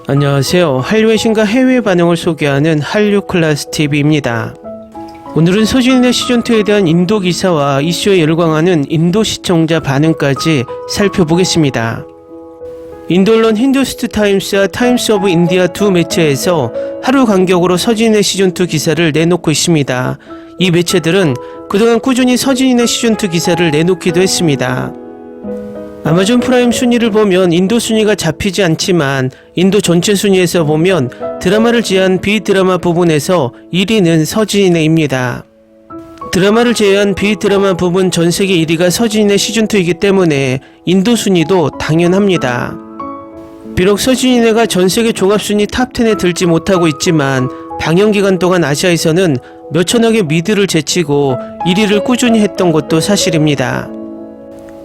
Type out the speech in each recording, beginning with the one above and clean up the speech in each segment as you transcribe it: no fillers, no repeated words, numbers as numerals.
안녕하세요. 한류의 신과 해외 반응을 소개하는 한류클래스TV입니다. 오늘은 서진의 시즌2에 대한 인도 기사와 이슈에 열광하는 인도 시청자 반응까지 살펴보겠습니다. 인도 언론 힌두스트 타임스와 타임스 오브 인디아 두 매체에서 하루 간격으로 서진의 시즌2 기사를 내놓고 있습니다. 이 매체들은 그동안 꾸준히 서진의 시즌2 기사를 내놓기도 했습니다. 아마존 프라임 순위를 보면 인도 순위가 잡히지 않지만 인도 전체 순위에서 보면 드라마를 제외한 비드라마 부분에서 1위는 서진이네입니다. 드라마를 제외한 비드라마 부분 전세계 1위가 서진이네 시즌2이기 때문에 인도 순위도 당연합니다. 비록 서진이네가 전세계 종합순위 탑10에 들지 못하고 있지만 방영기간 동안 아시아에서는 몇천억의 미드를 제치고 1위를 꾸준히 했던 것도 사실입니다.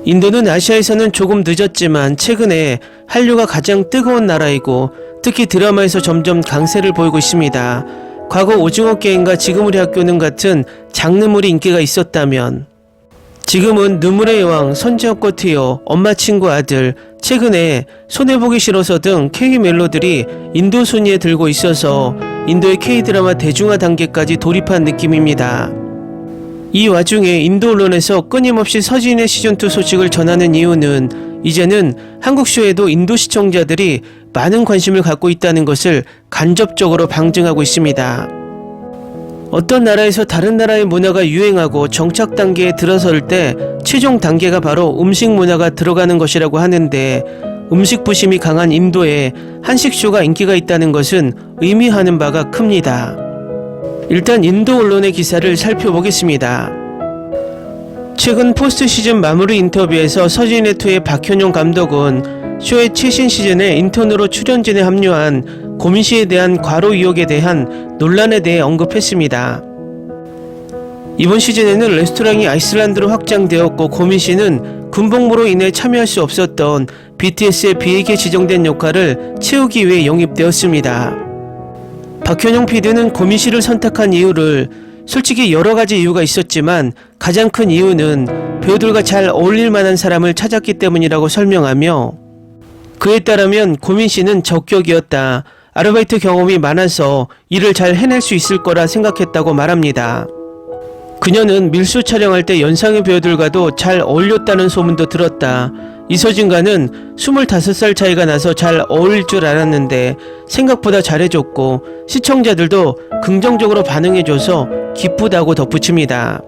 인도는 아시아에서는 조금 늦었지만 최근에 한류가 가장 뜨거운 나라이고 특히 드라마에서 점점 강세를 보이고 있습니다. 과거 오징어 게임과 지금 우리 학교는 같은 장르물이 인기가 있었다면 지금은 눈물의 여왕, 선지옥과 트여, 엄마 친구 아들, 최근에 손해보기 싫어서 등 K-멜로들이 인도 순위에 들고 있어서 인도의 K-드라마 대중화 단계까지 돌입한 느낌입니다. 이 와중에 인도 언론에서 끊임없이 서진의 시즌2 소식을 전하는 이유는 이제는 한국 쇼에도 인도 시청자들이 많은 관심을 갖고 있다는 것을 간접적으로 방증하고 있습니다. 어떤 나라에서 다른 나라의 문화가 유행하고 정착 단계에 들어설 때 최종 단계가 바로 음식 문화가 들어가는 것이라고 하는데 음식 부심이 강한 인도에 한식 쇼가 인기가 있다는 것은 의미하는 바가 큽니다. 일단 인도 언론의 기사를 살펴보겠습니다. 최근 포스트 시즌 마무리 인터뷰에서 서진의2의 박현용 감독은 쇼의 최신 시즌에 인턴으로 출연진에 합류한 고민씨에 대한 과로 의혹에 대한 논란에 대해 언급했습니다. 이번 시즌에는 레스토랑이 아이슬란드로 확장되었고 고민씨는 군복무로 인해 참여할 수 없었던 BTS의 B에게 지정된 역할을 채우기 위해 영입되었습니다. 박현용 PD는 고민씨를 선택한 이유를 솔직히 여러가지 이유가 있었지만 가장 큰 이유는 배우들과 잘 어울릴 만한 사람을 찾았기 때문이라고 설명하며 그에 따르면 고민씨는 적격이었다. 아르바이트 경험이 많아서 일을 잘 해낼 수 있을 거라 생각했다고 말합니다. 그녀는 밀수 촬영할 때 연상의 배우들과도 잘 어울렸다는 소문도 들었다. 이서진과는 25살 차이가 나서 잘 어울릴 줄 알았는데 생각보다 잘해줬고 시청자들도 긍정적으로 반응해줘서 기쁘다고 덧붙입니다.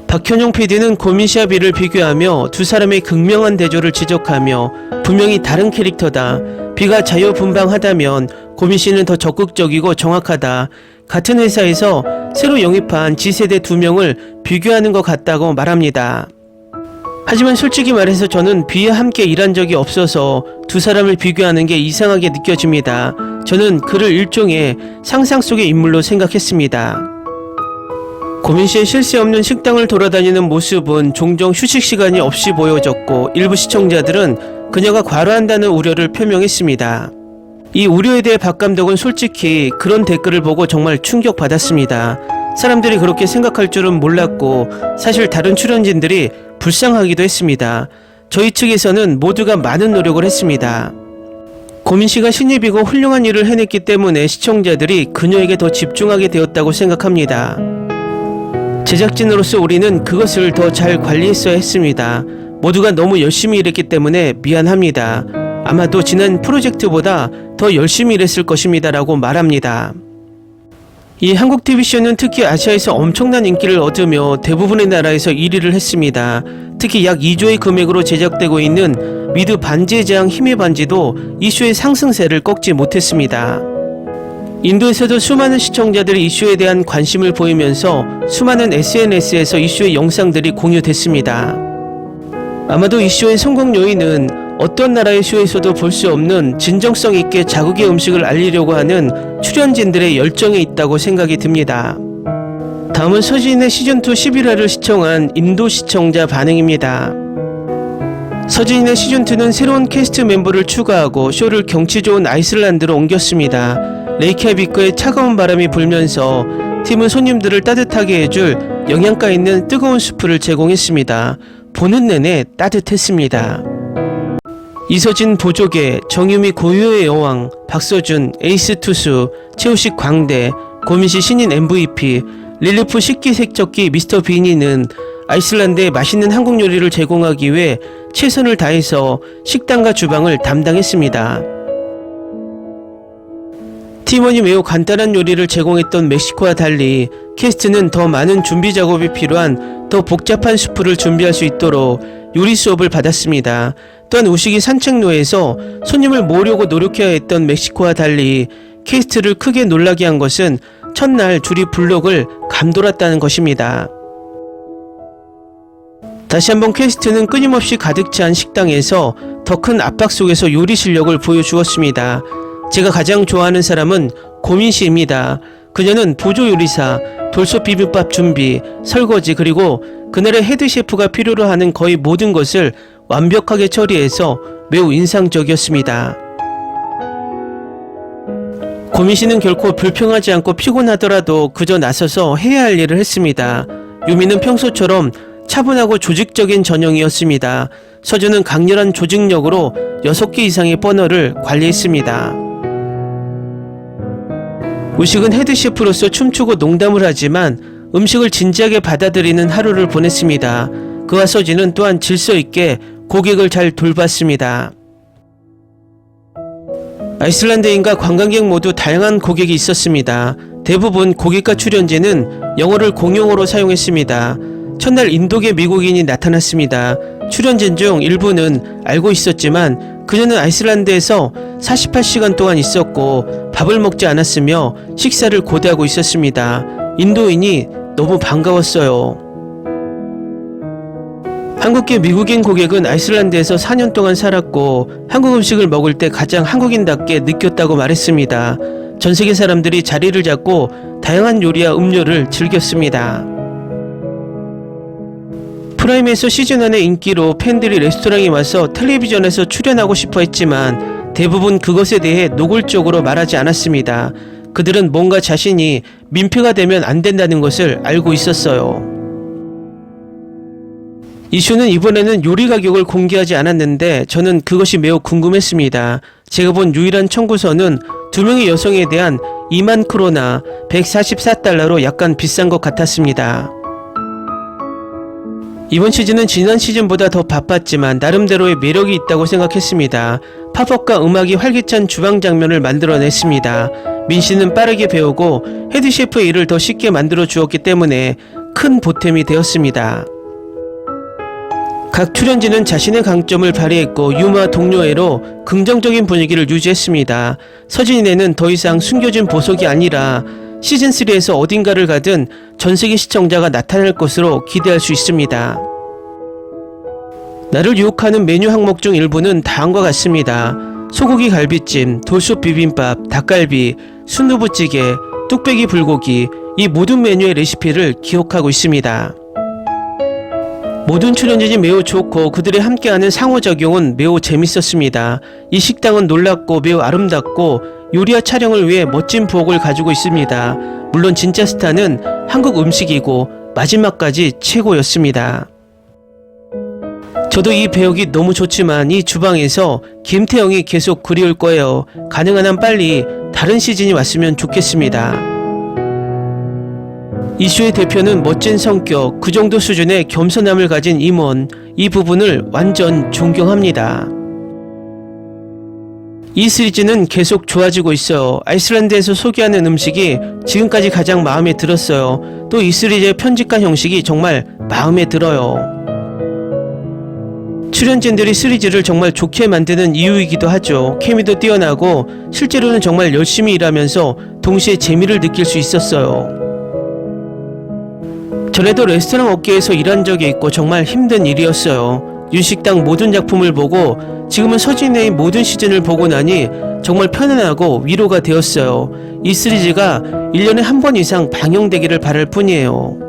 박현용 PD는 고민씨와 비를 비교하며 두 사람의 극명한 대조를 지적하며 분명히 다른 캐릭터다. 비가 자유분방하다면 고민씨는 더 적극적이고 정확하다. 같은 회사에서 새로 영입한 G세대 2명을 비교하는 것 같다고 말합니다. 하지만 솔직히 말해서 저는 비와 함께 일한 적이 없어서 두 사람을 비교하는 게 이상하게 느껴집니다. 저는 그를 일종의 상상 속의 인물로 생각했습니다. 고민씨의 쉴 새 없는 식당을 돌아다니는 모습은 종종 휴식 시간이 없이 보여졌고 일부 시청자들은 그녀가 과로한다는 우려를 표명했습니다. 이 우려에 대해 박 감독은 솔직히 그런 댓글을 보고 정말 충격받았습니다. 사람들이 그렇게 생각할 줄은 몰랐고 사실 다른 출연진들이 불쌍하기도 했습니다. 저희 측에서는 모두가 많은 노력을 했습니다. 고민씨가 신입이고 훌륭한 일을 해냈기 때문에 시청자들이 그녀에게 더 집중하게 되었다고 생각합니다. 제작진으로서 우리는 그것을 더 잘 관리했어야 했습니다. 모두가 너무 열심히 일했기 때문에 미안합니다. 아마도 지난 프로젝트보다 더 열심히 일했을 것입니다 라고 말합니다. 이 한국 TV쇼는 특히 아시아에서 엄청난 인기를 얻으며 대부분의 나라에서 1위를 했습니다. 특히 약 2조의 금액으로 제작되고 있는 미드 반지의 제왕 힘의 반지도 이 쇼의 상승세를 꺾지 못했습니다. 인도에서도 수많은 시청자들이 이 쇼에 대한 관심을 보이면서 수많은 SNS에서 이 쇼의 영상들이 공유됐습니다. 아마도 이 쇼의 성공 요인은 어떤 나라의 쇼에서도 볼 수 없는 진정성 있게 자국의 음식을 알리려고 하는 출연진들의 열정에 있다고 생각이 듭니다. 다음은 서진의 시즌2 11화를 시청한 인도 시청자 반응입니다. 서진의 시즌2는 새로운 캐스트 멤버를 추가하고 쇼를 경치 좋은 아이슬란드로 옮겼습니다. 레이캬비크에 차가운 바람이 불면서 팀은 손님들을 따뜻하게 해줄 영양가 있는 뜨거운 수프를 제공했습니다. 보는 내내 따뜻했습니다. 이서진 보조개, 정유미 고유의 여왕, 박서준 에이스 투수, 최우식 광대, 고민씨 신인 MVP, 릴리프 식기세척기 미스터 비니는 아이슬란드에 맛있는 한국 요리를 제공하기 위해 최선을 다해서 식당과 주방을 담당했습니다. 팀원이 매우 간단한 요리를 제공했던 멕시코와 달리 캐스트는 더 많은 준비 작업이 필요한 더 복잡한 수프를 준비할 수 있도록 요리 수업을 받았습니다. 또한 우식이 산책로에서 손님을 모으려고 노력해야 했던 멕시코와 달리 캐스트를 크게 놀라게 한 것은 첫날 줄이 블록을 감돌았다는 것입니다. 다시 한번 캐스트는 끊임없이 가득 찬 식당에서 더 큰 압박 속에서 요리 실력을 보여주었습니다. 제가 가장 좋아하는 사람은 고민씨입니다. 그녀는 보조 요리사, 돌솥 비빔밥 준비, 설거지 그리고 그날의 헤드 셰프가 필요로 하는 거의 모든 것을 완벽하게 처리해서 매우 인상적이었습니다. 고민씨는 결코 불평하지 않고 피곤하더라도 그저 나서서 해야 할 일을 했습니다. 유미는 평소처럼 차분하고 조직적인 전형이었습니다. 서준은 강렬한 조직력으로 6개 이상의 버너를 관리했습니다. 우식은 헤드셰프로서 춤추고 농담을 하지만 음식을 진지하게 받아들이는 하루를 보냈습니다. 그와 서진은 또한 질서있게 고객을 잘 돌봤습니다. 아이슬란드인과 관광객 모두 다양한 고객이 있었습니다. 대부분 고객과 출연진은 영어를 공용어로 사용했습니다. 첫날 인도계 미국인이 나타났습니다. 출연진 중 일부는 알고 있었지만 그녀는 아이슬란드에서 48시간 동안 있었고 밥을 먹지 않았으며 식사를 고대하고 있었습니다. 인도인이 너무 반가웠어요. 한국계 미국인 고객은 아이슬란드에서 4년 동안 살았고 한국 음식을 먹을 때 가장 한국인답게 느꼈다고 말했습니다. 전 세계 사람들이 자리를 잡고 다양한 요리와 음료를 즐겼습니다. 프라임에서 시즌1의 인기로 팬들이 레스토랑에 와서 텔레비전에서 출연하고 싶어 했지만 대부분 그것에 대해 노골적으로 말하지 않았습니다. 그들은 뭔가 자신이 민폐가 되면 안 된다는 것을 알고 있었어요. 이슈는 이번에는 요리 가격을 공개하지 않았는데 저는 그것이 매우 궁금했습니다. 제가 본 유일한 청구서는 2명의 여성에 대한 2만 크로나 144달러로 약간 비싼 것 같았습니다. 이번 시즌은 지난 시즌보다 더 바빴지만 나름대로의 매력이 있다고 생각했습니다. 팝업과 음악이 활기찬 주방 장면을 만들어냈습니다. 민씨는 빠르게 배우고 헤드셰프의 일을 더 쉽게 만들어 주었기 때문에 큰 보탬이 되었습니다. 각 출연진은 자신의 강점을 발휘했고 유머와 동료애로 긍정적인 분위기를 유지했습니다. 서진이네는 더 이상 숨겨진 보석이 아니라 시즌3에서 어딘가를 가든 전세계 시청자가 나타날 것으로 기대할 수 있습니다. 나를 유혹하는 메뉴 항목 중 일부는 다음과 같습니다. 소고기 갈비찜, 돌솥 비빔밥, 닭갈비, 순두부찌개, 뚝배기 불고기, 이 모든 메뉴의 레시피를 기억하고 있습니다. 모든 출연진이 매우 좋고 그들이 함께하는 상호작용은 매우 재밌었습니다. 이 식당은 놀랍고 매우 아름답고 요리와 촬영을 위해 멋진 부엌을 가지고 있습니다. 물론 진짜 스타는 한국 음식이고 마지막까지 최고였습니다. 저도 이 배역이 너무 좋지만 이 주방에서 김태형이 계속 그리울 거예요. 가능한 한 빨리 다른 시즌이 왔으면 좋겠습니다. 이슈의 대표는 멋진 성격, 그 정도 수준의 겸손함을 가진 임원, 이 부분을 완전 존경합니다. 이 시리즈는 계속 좋아지고 있어요. 아이슬란드에서 소개하는 음식이 지금까지 가장 마음에 들었어요. 또 이 시리즈의 편집과 형식이 정말 마음에 들어요. 출연진들이 시리즈를 정말 좋게 만드는 이유이기도 하죠. 케미도 뛰어나고 실제로는 정말 열심히 일하면서 동시에 재미를 느낄 수 있었어요. 전에도 레스토랑 업계에서 일한 적이 있고 정말 힘든 일이었어요. 윤식당 모든 작품을 보고 지금은 서진의 모든 시즌을 보고 나니 정말 편안하고 위로가 되었어요. 이 시리즈가 1년에 한 번 이상 방영되기를 바랄 뿐이에요.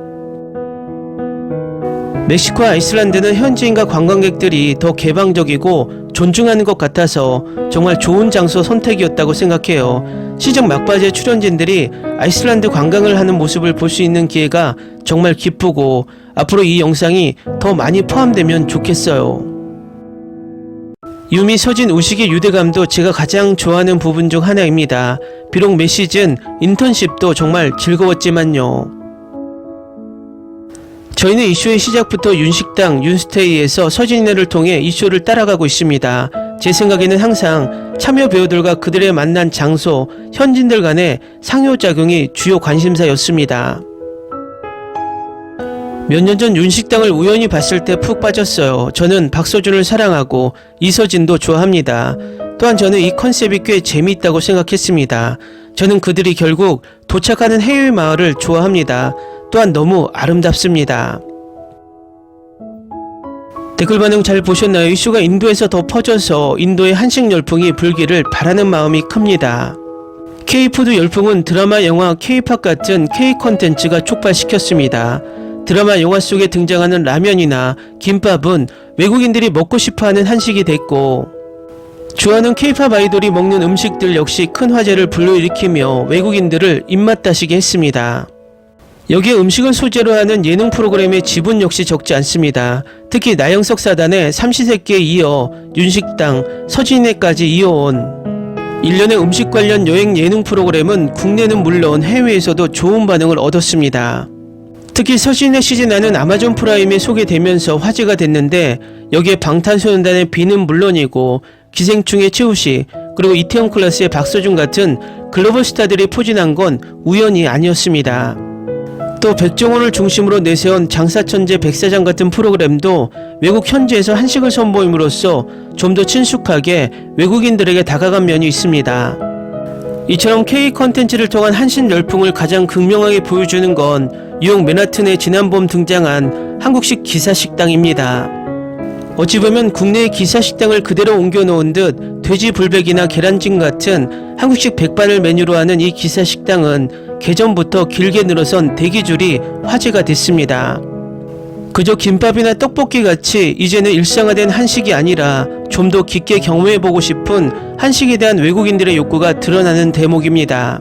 멕시코와 아이슬란드는 현지인과 관광객들이 더 개방적이고 존중하는 것 같아서 정말 좋은 장소 선택이었다고 생각해요. 시즌 막바지에 출연진들이 아이슬란드 관광을 하는 모습을 볼 수 있는 기회가 정말 기쁘고 앞으로 이 영상이 더 많이 포함되면 좋겠어요. 유미, 서진, 우식의 유대감도 제가 가장 좋아하는 부분 중 하나입니다. 비록 매 시즌 인턴십도 정말 즐거웠지만요. 저희는 이쇼의 시작부터 윤식당, 윤스테이에서 서진이네를 통해 이쇼를 따라가고 있습니다. 제 생각에는 항상 참여 배우들과 그들의 만난 장소, 현진들 간의 상호작용이 주요 관심사였습니다. 몇 년 전 윤식당을 우연히 봤을 때 푹 빠졌어요. 저는 박서준을 사랑하고 이서진도 좋아합니다. 또한 저는 이 컨셉이 꽤 재미있다고 생각했습니다. 저는 그들이 결국 도착하는 해외 마을을 좋아합니다. 또한 너무 아름답습니다. 댓글 반응 잘 보셨나요? 이슈가 인도에서 더 퍼져서 인도의 한식 열풍이 불기를 바라는 마음이 큽니다. K푸드 열풍은 드라마, 영화, K팝 같은 K 컨텐츠가 촉발시켰습니다. 드라마, 영화 속에 등장하는 라면이나 김밥은 외국인들이 먹고 싶어하는 한식이 됐고, 좋아하는 K팝 아이돌이 먹는 음식들 역시 큰 화제를 불러일으키며 외국인들을 입맛 다시게 했습니다. 여기에 음식을 소재로 하는 예능 프로그램의 지분 역시 적지 않습니다. 특히 나영석 사단의 삼시세끼에 이어 윤식당, 서진이네까지 이어온 일련의 음식 관련 여행 예능 프로그램은 국내는 물론 해외에서도 좋은 반응을 얻었습니다. 특히 서진이네 시즌9은 아마존 프라임에 소개되면서 화제가 됐는데, 여기에 방탄소년단의 비는 물론이고 기생충의 최우식, 그리고 이태원 클라스의 박서준 같은 글로벌 스타들이 포진한 건 우연이 아니었습니다. 또 백종원을 중심으로 내세운 장사천재 백사장 같은 프로그램도 외국 현지에서 한식을 선보임으로써 좀 더 친숙하게 외국인들에게 다가간 면이 있습니다. 이처럼 K 컨텐츠를 통한 한식 열풍을 가장 극명하게 보여주는 건 뉴욕 맨하튼에 지난 봄 등장한 한국식 기사식당입니다. 어찌 보면 국내의 기사식당을 그대로 옮겨놓은 듯 돼지 불백이나 계란찜 같은 한국식 백반을 메뉴로 하는 이 기사식당은 개전부터 길게 늘어선 대기줄이 화제가 됐습니다. 그저 김밥이나 떡볶이 같이 이제는 일상화된 한식이 아니라 좀 더 깊게 경험해보고 싶은 한식에 대한 외국인들의 욕구가 드러나는 대목입니다.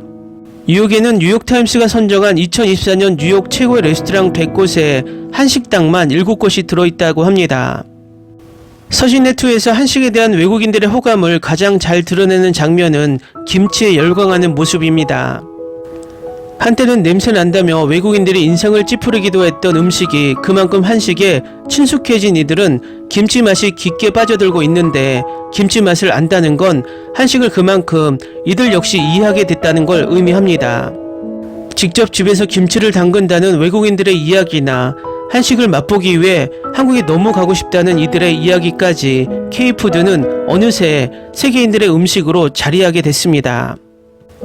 뉴욕에는 뉴욕타임스가 선정한 2024년 뉴욕 최고의 레스토랑 100곳에 한식당만 7곳이 들어있다고 합니다. 서진네2에서 한식에 대한 외국인들의 호감을 가장 잘 드러내는 장면은 김치에 열광하는 모습입니다. 한때는 냄새 난다며 외국인들이 인상을 찌푸리기도 했던 음식이 그만큼 한식에 친숙해진 이들은 김치 맛이 깊게 빠져들고 있는데, 김치 맛을 안다는 건 한식을 그만큼 이들 역시 이해하게 됐다는 걸 의미합니다. 직접 집에서 김치를 담근다는 외국인들의 이야기나 한식을 맛보기 위해 한국에 너무 가고 싶다는 이들의 이야기까지 K푸드는 어느새 세계인들의 음식으로 자리하게 됐습니다.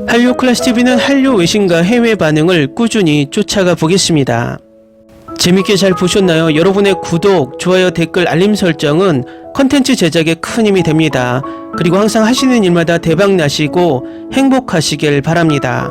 한류 클래스TV는 한류 외신과 해외 반응을 꾸준히 쫓아가 보겠습니다. 재밌게 잘 보셨나요? 여러분의 구독, 좋아요, 댓글, 알림 설정은 컨텐츠 제작에 큰 힘이 됩니다. 그리고 항상 하시는 일마다 대박 나시고 행복하시길 바랍니다.